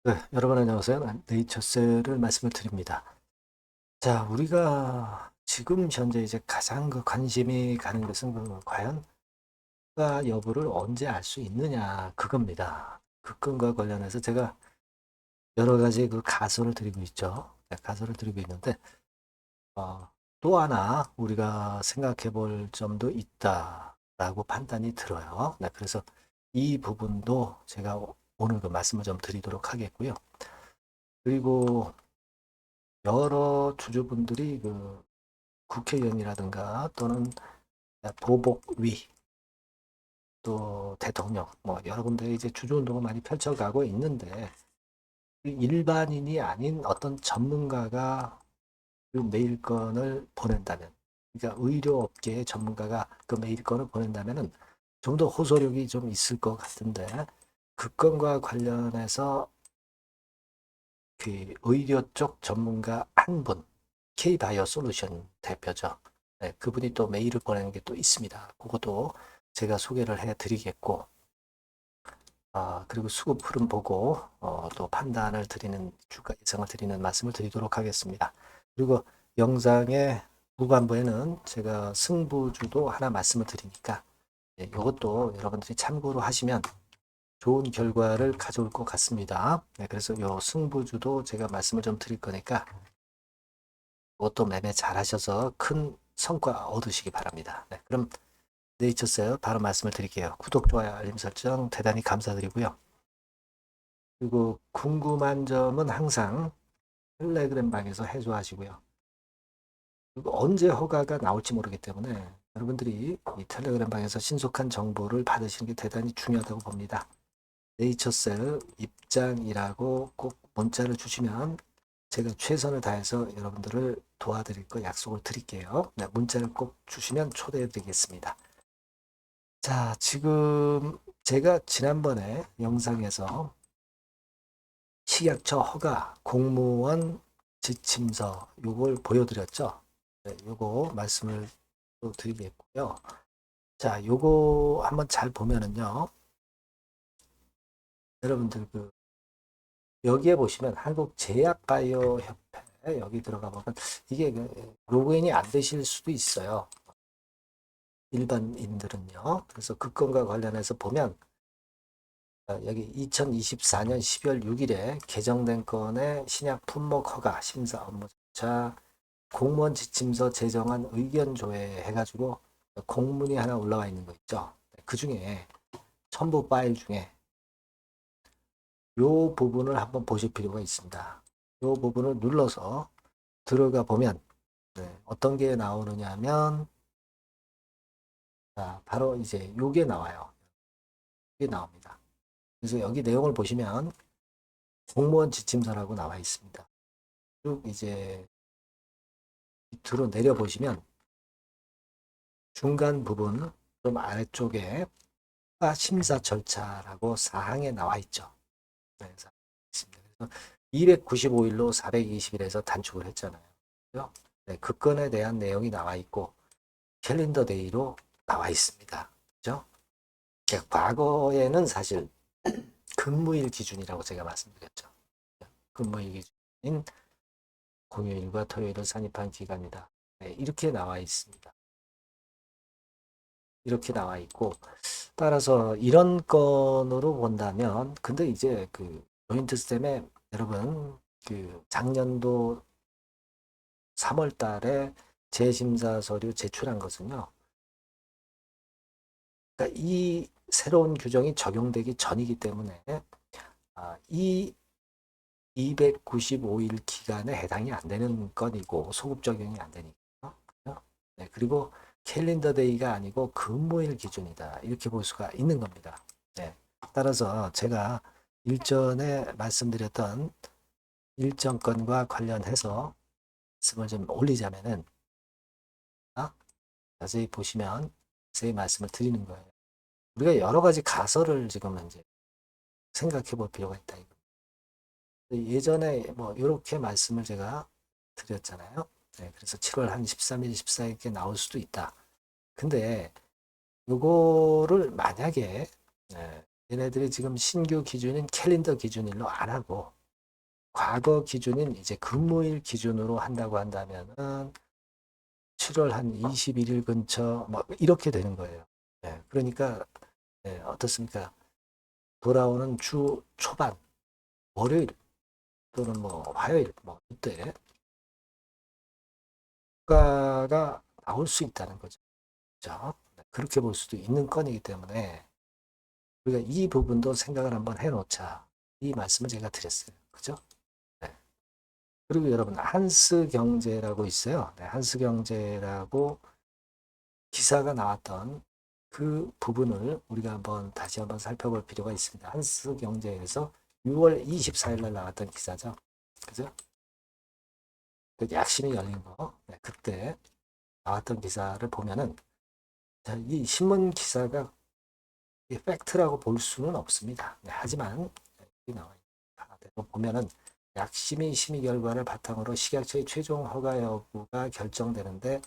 네, 여러분 안녕하세요. 네이처셀을 말씀을 드립니다. 자, 우리가 지금 현재 이제 가장 관심이 가는 것은 과연 가 여부를 언제 알 수 있느냐 그겁니다. 그 건과 관련해서 제가 여러 가지 가설을 드리고 있죠. 네, 가설을 드리고 있는데 또 하나 우리가 생각해 볼 점도 있다라고 판단이 들어요. 네, 그래서 이 부분도 제가 오늘 말씀을 좀 드리도록 하겠고요. 그리고 여러 주주분들이 국회의원이라든가 또는 보복위 또 대통령 뭐 여러 군데 이제 주주운동을 많이 펼쳐가고 있는데 일반인이 아닌 어떤 전문가가 그 메일건을 보낸다면, 그러니까 의료업계의 전문가가 그 메일건을 보낸다면은 좀 더 호소력이 좀 있을 것 같은데, 그 건과 관련해서 그 의료 쪽 전문가 한 분, K바이오 솔루션 대표죠. 네, 그분이 또 메일을 보내는 게 또 있습니다. 그것도 제가 소개를 해드리겠고, 그리고 수급 흐름 보고 또 판단을 드리는 주가 예상을 드리는 말씀을 드리도록 하겠습니다. 그리고 영상의 후반부에는 제가 승부주도 하나 말씀을 드리니까 이것도 여러분들이 참고로 하시면 좋은 결과를 가져올 것 같습니다. 네, 그래서 이 승부주도 제가 말씀을 좀 드릴 거니까 그것도 매매 잘 하셔서 큰 성과 얻으시기 바랍니다. 네, 그럼 네이처셀 바로 말씀을 드릴게요. 구독, 좋아요, 알림 설정 대단히 감사드리고요. 그리고 궁금한 점은 항상 텔레그램 방에서 해소하시고요. 그리고 언제 허가가 나올지 모르기 때문에 여러분들이 이 텔레그램 방에서 신속한 정보를 받으시는 게 대단히 중요하다고 봅니다. 네이처셀 입장이라고 꼭 문자를 주시면 제가 최선을 다해서 여러분들을 도와드릴 거 약속을 드릴게요. 네, 문자를 꼭 주시면 초대해 드리겠습니다. 자, 지금 제가 지난번에 영상에서 식약처 허가 공무원 지침서 요걸 보여드렸죠. 네, 요거 말씀을 또 드리겠고요. 자, 요거 한번 잘 보면은요. 여러분들 여기에 보시면 한국제약바이오협회 여기 들어가 보면 이게 로그인이 안 되실 수도 있어요. 일반인들은요. 그래서 그 건과 관련해서 보면 여기 2024년 12월 6일에 개정된 건의 신약 품목 허가 심사 업무 절차 공무원 지침서 제정안 의견 조회 해가지고 공문이 하나 올라와 있는 거 있죠. 그 중에 첨부 파일 중에 이 부분을 한번 보실 필요가 있습니다. 이 부분을 눌러서 들어가 보면 어떤 게 나오느냐 하면 바로 이제 요게 나와요. 이게 나옵니다. 그래서 여기 내용을 보시면 공무원 지침서라고 나와 있습니다. 쭉 이제 밑으로 내려보시면 중간 부분 좀 아래쪽에 심사 절차라고 사항에 나와 있죠. 네, 있습니다. 그래서 295일로 420일에서 단축을 했잖아요. 그죠? 네, 그 건에 대한 내용이 나와 있고 캘린더 데이로 나와 있습니다. 그죠? 과거에는 사실 근무일 기준이라고 제가 말씀드렸죠. 근무일 기준인 공휴일과 토요일을 산입한 기간이다. 네, 이렇게 나와 있습니다. 이렇게 나와 있고 따라서 이런 건으로 본다면 근데 이제 조인트 스템에 여러분 작년도 3월 달에 재심사 서류 제출한 것은요. 그러니까 이 새로운 규정이 적용되기 전이기 때문에 이 295일 기간에 해당이 안 되는 건이고 소급 적용이 안 되니까. 네, 그리고 캘린더 데이가 아니고 근무일 기준이다. 이렇게 볼 수가 있는 겁니다. 네. 따라서 제가 일전에 말씀드렸던 일정 건과 관련해서 말씀을 좀 올리자면은 자세히 보시면 자세히 말씀을 드리는 거예요. 우리가 여러 가지 가설을 지금 이제 생각해 볼 필요가 있다. 예전에 뭐 이렇게 말씀을 제가 드렸잖아요. 네, 그래서 7월 한 13일, 14일께 나올 수도 있다. 근데 요거를 만약에 얘네들이 지금 신규 기준인 캘린더 기준일로 안 하고 과거 기준인 이제 근무일 기준으로 한다고 한다면은 7월 한 21일 근처 뭐 이렇게 되는 거예요. 네, 그러니까 네, 어떻습니까? 돌아오는 주 초반 월요일 또는 뭐 화요일 뭐 이때 효과가 나올 수 있다는 거죠. 그렇죠? 네, 그렇게 볼 수도 있는 건이기 때문에 우리가 이 부분도 생각을 한번 해놓자. 이 말씀을 제가 드렸어요. 그죠? 네. 그리고 여러분 한스 경제라고 있어요. 네, 한스 경제라고 기사가 나왔던 그 부분을 우리가 한번 다시 한번 살펴볼 필요가 있습니다. 한스 경제에서 6월 24일 날 나왔던 기사죠. 그죠? 그 약신이 열린 거. 네, 그때 나왔던 기사를 보면은 이 신문 기사가 팩트라고 볼 수는 없습니다. 네, 하지만 여기 나와 있습니다. 보면은 약심의 심의 결과를 바탕으로 식약처의 최종 허가 여부가 결정되는데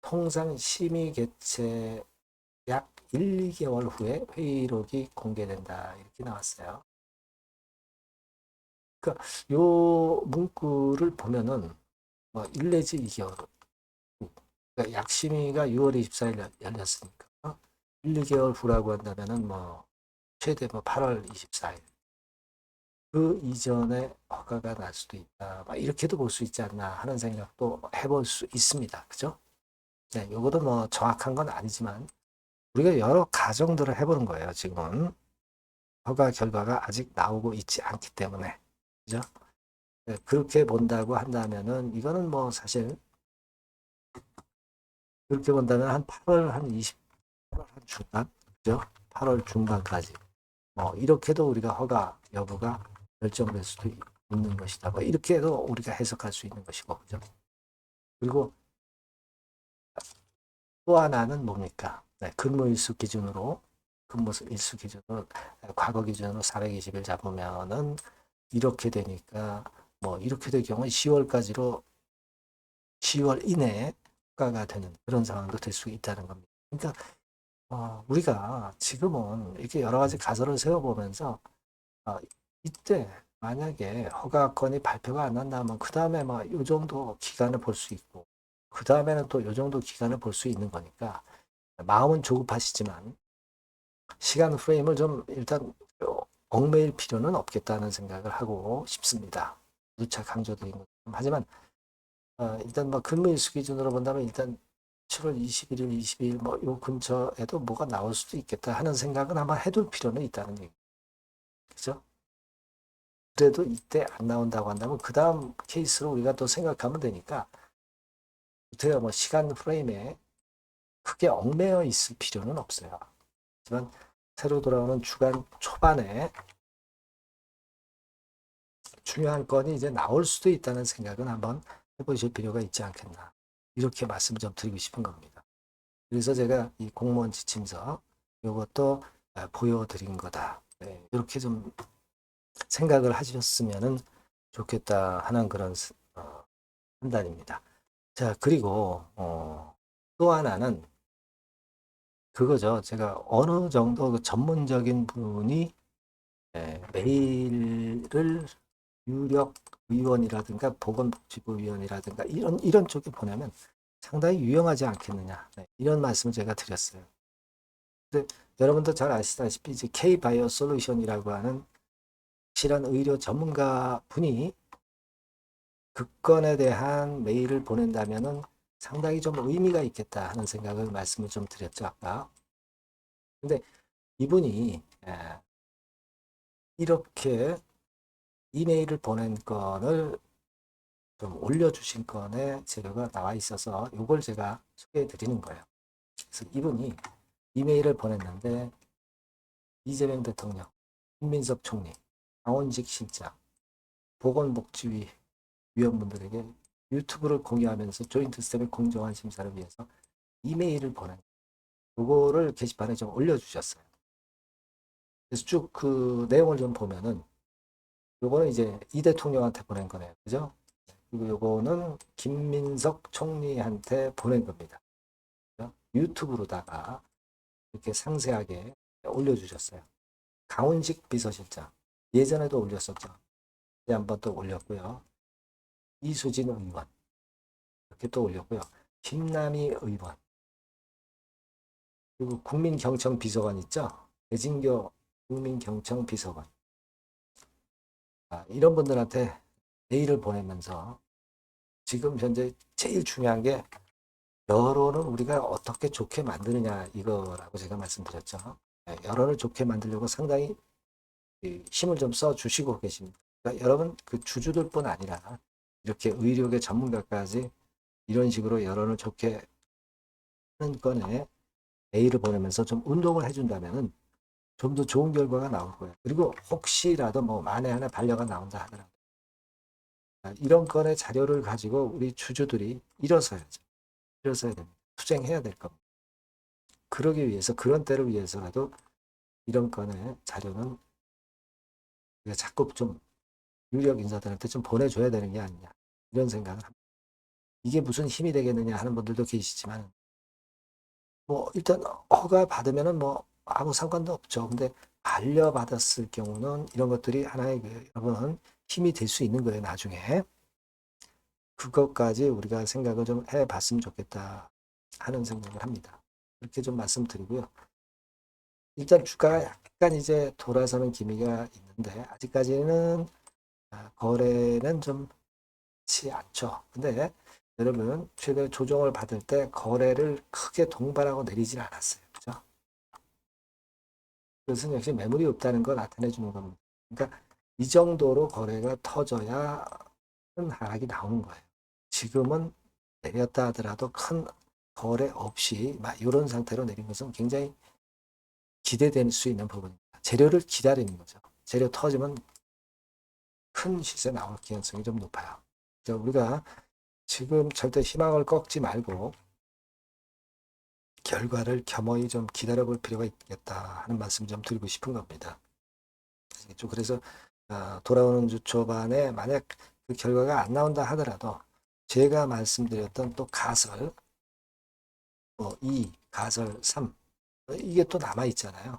통상 심의 개최 약 1, 2개월 후에 회의록이 공개된다. 이렇게 나왔어요. 그러니까 요 문구를 보면은 뭐 1 내지 2개월 그러니까 약심의가 6월 24일 열렸으니까 1, 2개월 후라고 한다면은 뭐 최대 뭐 8월 24일 그 이전에 허가가 날 수도 있다. 막 이렇게도 볼 수 있지 않나 하는 생각도 해볼 수 있습니다. 그죠? 네, 요것도 뭐 정확한 건 아니지만 우리가 여러 가정들을 해보는 거예요. 지금은 허가 결과가 아직 나오고 있지 않기 때문에 그죠? 네, 그렇게 본다고 한다면은 이거는 뭐 사실 그렇게 본다면 한 8월 한 8월 한 중반 그죠? 8월 중반까지 뭐 이렇게도 우리가 허가 여부가 결정될 수도 있는 것이다. 뭐 이렇게도 우리가 해석할 수 있는 것이고 그죠? 그리고 또 하나는 뭡니까? 네, 근무일수 기준으로 근무일수 기준으로 과거 기준으로 420일 잡으면은 이렇게 되니까 뭐 이렇게 될 경우는 10월까지로 10월 이내에 효과가 되는 그런 상황도 될 수 있다는 겁니다. 그러니까 우리가 지금은 이렇게 여러 가지 가설을 세워보면서 이때 만약에 허가건이 발표가 안 난다면 그 다음에 막 요 정도 기간을 볼 수 있고 그 다음에는 또 요 정도 기간을 볼 수 있는 거니까 마음은 조급하시지만 시간 프레임을 좀 일단 얽매일 필요는 없겠다는 생각을 하고 싶습니다. 누차 강조드린 것처럼. 하지만 일단 뭐 근무일수 기준으로 본다면 일단 7월 21일, 22일 뭐 요 근처에도 뭐가 나올 수도 있겠다 하는 생각은 한번 해둘 필요는 있다는 얘기. 그죠? 그래도 이때 안 나온다고 한다면 그 다음 케이스로 우리가 또 생각하면 되니까 제가 뭐 시간 프레임에 크게 얽매여 있을 필요는 없어요. 하지만 새로 돌아오는 주간 초반에 중요한 건이 이제 나올 수도 있다는 생각은 한번 해보실 필요가 있지 않겠나. 이렇게 말씀 좀 드리고 싶은 겁니다. 그래서 제가 이 공무원 지침서 이것도 보여드린 거다. 네, 이렇게 좀 생각을 하셨으면 좋겠다 하는 그런 판단입니다. 자, 그리고 또 하나는 그거죠. 제가 어느 정도 그 전문적인 분이 메일을 유력 의원이라든가 보건복지부 위원이라든가 이런 쪽에 보내면 상당히 유용하지 않겠느냐. 네, 이런 말씀을 제가 드렸어요. 근데 여러분도 잘 아시다시피 이제 K-바이오 솔루션이라고 하는 실한 의료 전문가 분이 그 건에 대한 메일을 보낸다면은 상당히 좀 의미가 있겠다 하는 생각을 말씀을 좀 드렸죠, 아까. 근데 이분이 이렇게 이메일을 보낸 건을 좀 올려주신 건에 재료가 나와 있어서 이걸 제가 소개해 드리는 거예요. 그래서 이분이 이메일을 보냈는데 이재명 대통령, 김민석 총리, 강원직 실장, 보건복지위 위원분들에게 유튜브를 공유하면서 조인트 스텝의 공정한 심사를 위해서 이메일을 보낸 그거를 게시판에 좀 올려주셨어요. 그래서 쭉 그 내용을 좀 보면은 요거는 이제 이 대통령한테 보낸 거네요. 그죠? 그리고 요거는 김민석 총리한테 보낸 겁니다. 그죠? 유튜브로다가 이렇게 상세하게 올려주셨어요. 강훈식 비서실장 예전에도 올렸었죠. 한번 또 올렸고요. 이수진 의원 이렇게 또 올렸고요. 김남희 의원 그리고 국민경청 비서관 있죠. 배진교 국민경청 비서관 이런 분들한테 메일을 보내면서 지금 현재 제일 중요한 게 여론을 우리가 어떻게 좋게 만드느냐 이거라고 제가 말씀드렸죠. 여론을 좋게 만들려고 상당히 힘을 좀 써주시고 계십니다. 그러니까 여러분 그 주주들뿐 아니라 이렇게 의료계 전문가까지 이런 식으로 여론을 좋게 하는 건에 메일을 보내면서 좀 운동을 해준다면은 좀 더 좋은 결과가 나올 거예요. 그리고 혹시라도 뭐 만에 하나 반려가 나온다 하더라도 이런 건의 자료를 가지고 우리 주주들이 일어서야죠. 일어서야 됩니다. 투쟁해야 될 겁니다. 그러기 위해서 그런 때를 위해서라도 이런 건의 자료는 우리가 자꾸 좀 유력 인사들한테 좀 보내줘야 되는 게 아니냐 이런 생각을 합니다. 이게 무슨 힘이 되겠느냐 하는 분들도 계시지만 뭐 일단 허가 받으면은 뭐 아무 상관도 없죠. 근데 반려받았을 경우는 이런 것들이 하나의 여러분 힘이 될 수 있는 거예요. 나중에 그것까지 우리가 생각을 좀 해봤으면 좋겠다 하는 생각을 합니다. 그렇게 좀 말씀드리고요. 일단 주가가 약간 이제 돌아서는 기미가 있는데 아직까지는 거래는 좀 좋지 않죠. 근데 여러분 최근에 조정을 받을 때 거래를 크게 동반하고 내리진 않았어요. 그죠? 그것은 역시 매물이 없다는 걸 나타내 주는 겁니다. 그러니까 이 정도로 거래가 터져야 큰 하락이 나오는 거예요. 지금은 내렸다 하더라도 큰 거래 없이 막 이런 상태로 내린 것은 굉장히 기대될 수 있는 부분입니다. 재료를 기다리는 거죠. 재료 터지면 큰 시세 나올 가능성이 좀 높아요. 그래서 우리가 지금 절대 희망을 꺾지 말고 결과를 겸허히 좀 기다려 볼 필요가 있겠다 하는 말씀 좀 드리고 싶은 겁니다. 그래서 돌아오는 주 초반에 만약 그 결과가 안 나온다 하더라도 제가 말씀드렸던 또 가설 2, 가설 3 이게 또 남아 있잖아요.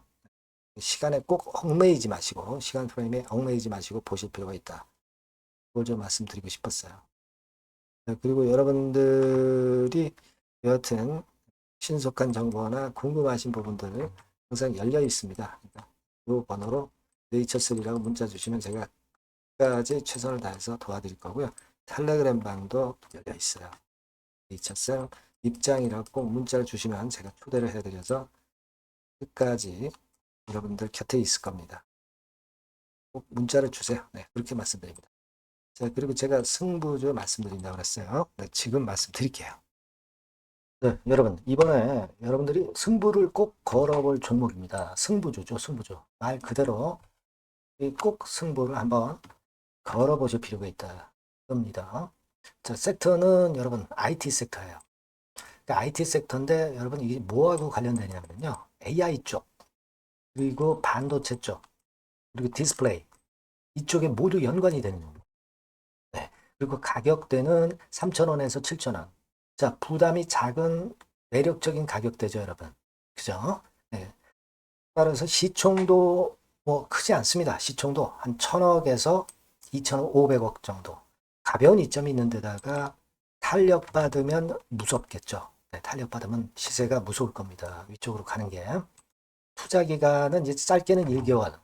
시간에 꼭 얽매이지 마시고 시간 프레임에 얽매이지 마시고 보실 필요가 있다. 그걸 좀 말씀드리고 싶었어요. 그리고 여러분들이 여하튼 신속한 정보나 궁금하신 부분들 항상 열려 있습니다. 그러니까 이 번호로 네이처3라고 문자 주시면 제가 끝까지 최선을 다해서 도와드릴 거고요. 텔레그램 방도 열려 있어요. 네이처3 입장이라고 꼭 문자를 주시면 제가 초대를 해드려서 끝까지 여러분들 곁에 있을 겁니다. 꼭 문자를 주세요. 네, 그렇게 말씀드립니다. 자, 그리고 제가 승부주 말씀드린다고 그랬어요. 네, 지금 말씀드릴게요. 네, 여러분, 이번에 여러분들이 승부를 꼭 걸어볼 종목입니다. 승부주죠, 승부주. 말 그대로 꼭 승부를 한번 걸어보실 필요가 있다. 겁니다. 자, 섹터는 여러분, IT 섹터예요. 그러니까 IT 섹터인데, 여러분, 이게 뭐하고 관련되냐면요. AI 쪽, 그리고 반도체 쪽, 그리고 디스플레이. 이쪽에 모두 연관이 되는 겁니다. 네. 그리고 가격대는 3,000원에서 7,000원. 자, 부담이 작은 매력적인 가격대죠, 여러분. 그죠? 네. 따라서 시총도 뭐 크지 않습니다. 시총도 한 1,000억에서 2,500억 정도. 가벼운 이점이 있는 데다가 탄력받으면 무섭겠죠. 네, 탄력받으면 시세가 무서울 겁니다. 위쪽으로 가는 게. 투자 기간은 이제 짧게는 1개월.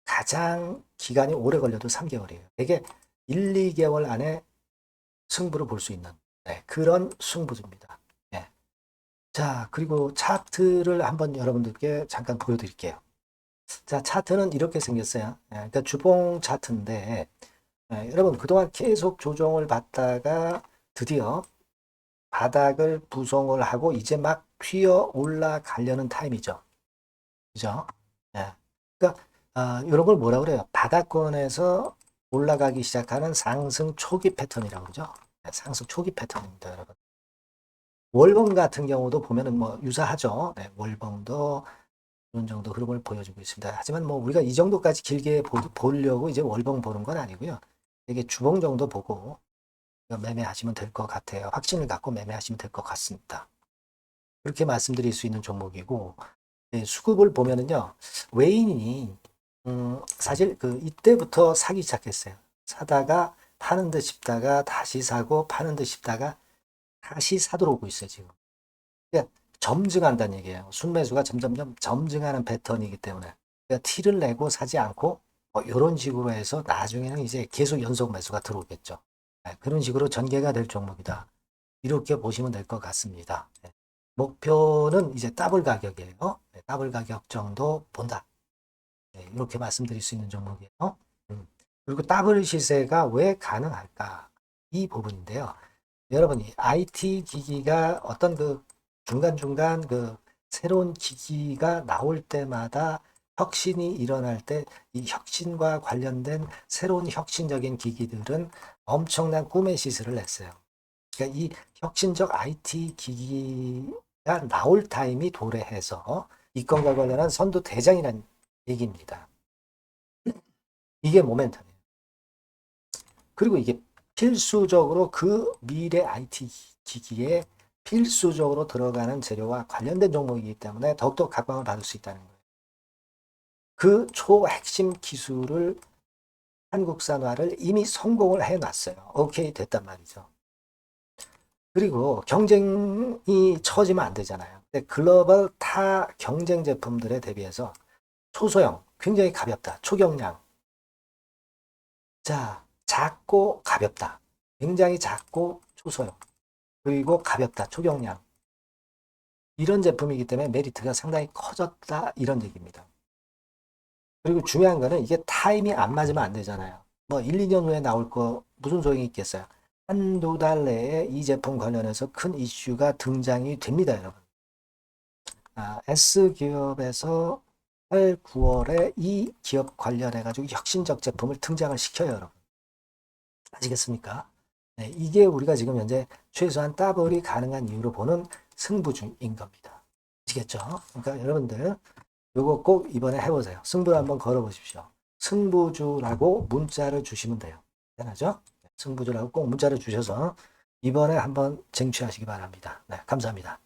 가장 기간이 오래 걸려도 3개월이에요. 되게 1, 2개월 안에 승부를 볼 수 있는 그런 승부입니다. 네. 자, 그리고 차트를 한번 여러분들께 잠깐 보여드릴게요. 자, 차트는 이렇게 생겼어요. 그러니까 주봉 차트인데 여러분 그동안 계속 조정을 받다가 드디어 바닥을 부송을 하고 이제 막 튀어 올라가려는 타임이죠. 그죠? 예. 그러니까 이런 걸 뭐라 그래요? 바닥권에서 올라가기 시작하는 상승 초기 패턴이라고 그러죠. 상승 초기 패턴입니다, 여러분. 월봉 같은 경우도 보면은 뭐 유사하죠. 네, 월봉도 이런 정도 흐름을 보여주고 있습니다. 하지만 뭐 우리가 이 정도까지 길게 보려고 이제 월봉 보는 건 아니고요. 이게 주봉 정도 보고 매매하시면 될 것 같아요. 확신을 갖고 매매하시면 될 것 같습니다. 그렇게 말씀드릴 수 있는 종목이고 수급을 보면은요. 외인이 사실 그 이때부터 사기 시작했어요. 사다가 파는 듯 싶다가 다시 사고 파는 듯 싶다가 다시 사도록 오고 있어요, 지금. 그러니까 점증한다는 얘기예요. 순매수가 점점점 점증하는 패턴이기 때문에. 그러니까 티를 내고 사지 않고 이런 식으로 해서 나중에는 이제 계속 연속 매수가 들어오겠죠. 네, 그런 식으로 전개가 될 종목이다. 이렇게 보시면 될 것 같습니다. 네. 목표는 이제 더블 가격이에요. 네, 더블 가격 정도 본다. 네, 이렇게 말씀드릴 수 있는 종목이에요. 그리고 더블 시세가 왜 가능할까? 이 부분인데요. 여러분이 IT 기기가 어떤 그 중간중간 그 새로운 기기가 나올 때마다 혁신이 일어날 때 이 혁신과 관련된 새로운 혁신적인 기기들은 엄청난 꿈의 시세를 냈어요. 그러니까 이 혁신적 IT 기기가 나올 타임이 도래해서 이건과 관련한 선도 대장이라는 얘기입니다. 이게 모멘텀이에요. 그리고 이게 필수적으로 그 미래 IT 기기에 필수적으로 들어가는 재료와 관련된 종목이기 때문에 더욱더 각광을 받을 수 있다는 거예요. 그 초핵심 기술을 한국산화를 이미 성공을 해놨어요. 오케이 됐단 말이죠. 그리고 경쟁이 처지면 안 되잖아요. 근데 글로벌 타 경쟁 제품들에 대비해서 초소형, 굉장히 가볍다. 초경량. 자, 작고 가볍다. 굉장히 작고 초소형. 그리고 가볍다. 초경량. 이런 제품이기 때문에 메리트가 상당히 커졌다. 이런 얘기입니다. 그리고 중요한 거는 이게 타임이 안 맞으면 안 되잖아요. 뭐 1, 2년 후에 나올 거 무슨 소용이 있겠어요. 한두 달 내에 이 제품 관련해서 큰 이슈가 등장이 됩니다, 여러분. S기업에서 8, 9월에 이 기업 관련해가지고 혁신적 제품을 등장을 시켜요, 여러분. 아시겠습니까? 네, 이게 우리가 지금 현재 최소한 더블이 가능한 이유로 보는 승부주인 겁니다. 아시겠죠? 그러니까 여러분들 요거 꼭 이번에 해보세요. 승부를 한번 걸어보십시오. 승부주라고 문자를 주시면 돼요. 대단하죠? 승부주라고 꼭 문자를 주셔서 이번에 한번 쟁취하시기 바랍니다. 네, 감사합니다.